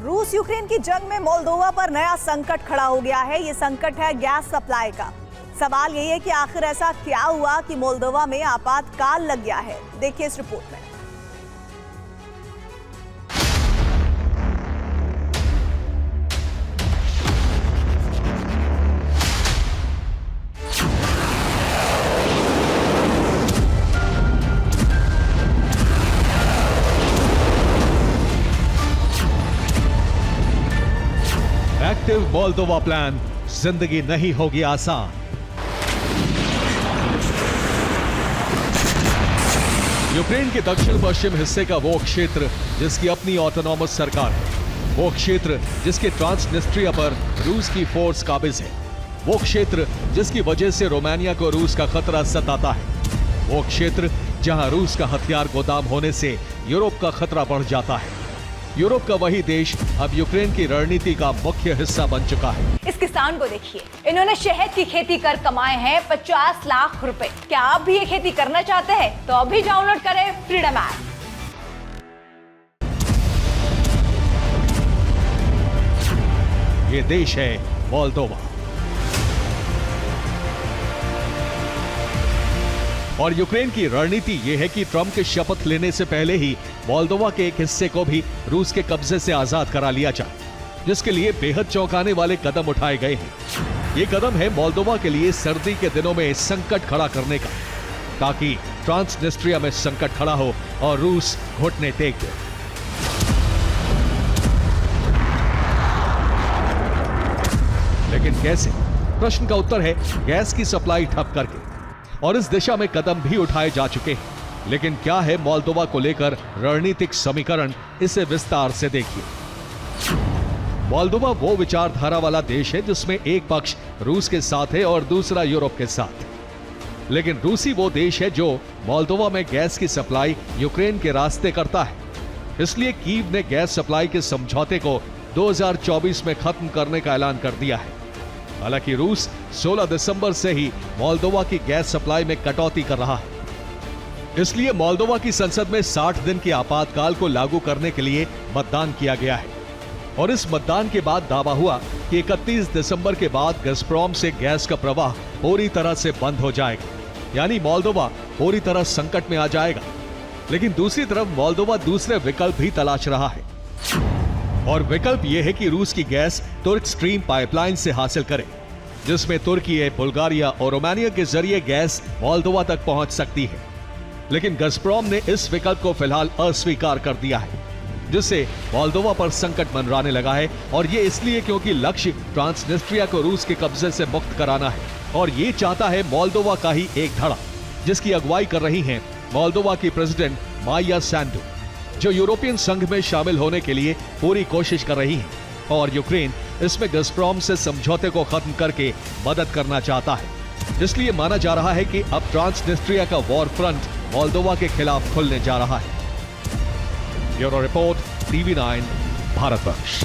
रूस यूक्रेन की जंग में मोल्दोवा पर नया संकट खड़ा हो गया है। ये संकट है गैस सप्लाई का। सवाल यही है कि आखिर ऐसा क्या हुआ कि मोल्दोवा में आपातकाल लग गया है। देखिए इस रिपोर्ट में। एक्टिव मोल्दोवा प्लान, जिंदगी नहीं होगी आसान। यूक्रेन के दक्षिण पश्चिम हिस्से का वो क्षेत्र जिसकी अपनी ऑटोनॉमस सरकार है, वो क्षेत्र जिसके ट्रांसनिस्ट्रिया पर रूस की फोर्स काबिज है, वो क्षेत्र जिसकी वजह से रोमानिया को रूस का खतरा सताता है, वो क्षेत्र जहां रूस का हथियार गोदाम होने से यूरोप का खतरा बढ़ जाता है। यूरोप का वही देश अब यूक्रेन की रणनीति का मुख्य हिस्सा बन चुका है। इस किसान को देखिए, इन्होंने शहद की खेती कर कमाए हैं 50 लाख रुपए। क्या आप भी ये खेती करना चाहते हैं? तो अभी डाउनलोड करें फ्रीडम ऐप। ये देश है मोल्दोवा और यूक्रेन की रणनीति यह है कि ट्रंप के शपथ लेने से पहले ही मोल्दोवा के एक हिस्से को भी रूस के कब्जे से आजाद करा लिया जाए, जिसके लिए बेहद चौंकाने वाले कदम उठाए गए हैं। ये कदम है मोल्दोवा के लिए सर्दी के दिनों में संकट खड़ा करने का, ताकि ट्रांसनिस्ट्रिया में संकट खड़ा हो और रूस घुटने टेक दे। लेकिन कैसे? प्रश्न का उत्तर है गैस की सप्लाई ठप करके, और इस दिशा में कदम भी उठाए जा चुके हैं। लेकिन क्या है मोल्दोवा को लेकर रणनीतिक समीकरण, इसे विस्तार से देखिए। मोल्दोवा वो विचारधारा वाला देश है जिसमें एक पक्ष रूस के साथ है और दूसरा यूरोप के साथ। लेकिन रूसी वो देश है जो मोल्दोवा में गैस की सप्लाई यूक्रेन के रास्ते करता है। इसलिए कीव ने गैस सप्लाई के समझौते को 2024 में खत्म करने का ऐलान कर दिया है। हालांकि रूस 16 दिसंबर से ही मोल्दोवा की गैस सप्लाई में कटौती कर रहा है। इसलिए मोल्दोवा की संसद में 60 दिन के आपातकाल को लागू करने के लिए मतदान किया गया है और इस मतदान के बाद दावा हुआ कि 31 दिसंबर के बाद गज़प्रोम से गैस का प्रवाह पूरी तरह से बंद हो जाएगा, यानी मोल्दोवा पूरी तरह संकट में आ जाएगा। लेकिन दूसरी तरफ मोल्दोवा दूसरे विकल्प भी तलाश रहा है और विकल्प यह है कि रूस की गैस तुर्क स्ट्रीम पाइपलाइन से हासिल करे, जिसमें तुर्की, बुल्गारिया और रोमानिया के जरिए गैस मोल्दोवा तक पहुंच सकती है। लेकिन गज़प्रोम ने इस विकल्प को फिलहाल अस्वीकार कर दिया है, जिससे मोल्दोवा पर संकट मंडराने लगा है। और ये इसलिए क्योंकि लक्ष्य ट्रांसनिस्ट्रिया को रूस के कब्जे से मुक्त कराना है और ये चाहता है मोल्दोवा का ही एक धड़ा, जिसकी अगुवाई कर रही हैं मोल्दोवा की प्रेसिडेंट माया सैंडू, जो यूरोपियन संघ में शामिल होने के लिए पूरी कोशिश कर रही है। और यूक्रेन इसमें गज़प्रोम से समझौते को खत्म करके मदद करना चाहता है। इसलिए माना जा रहा है कि अब ट्रांसनिस्ट्रिया का वॉर फ्रंट मोल्दोवा के खिलाफ खुलने जा रहा है। Bureau report, TV9, Bharatvarsh.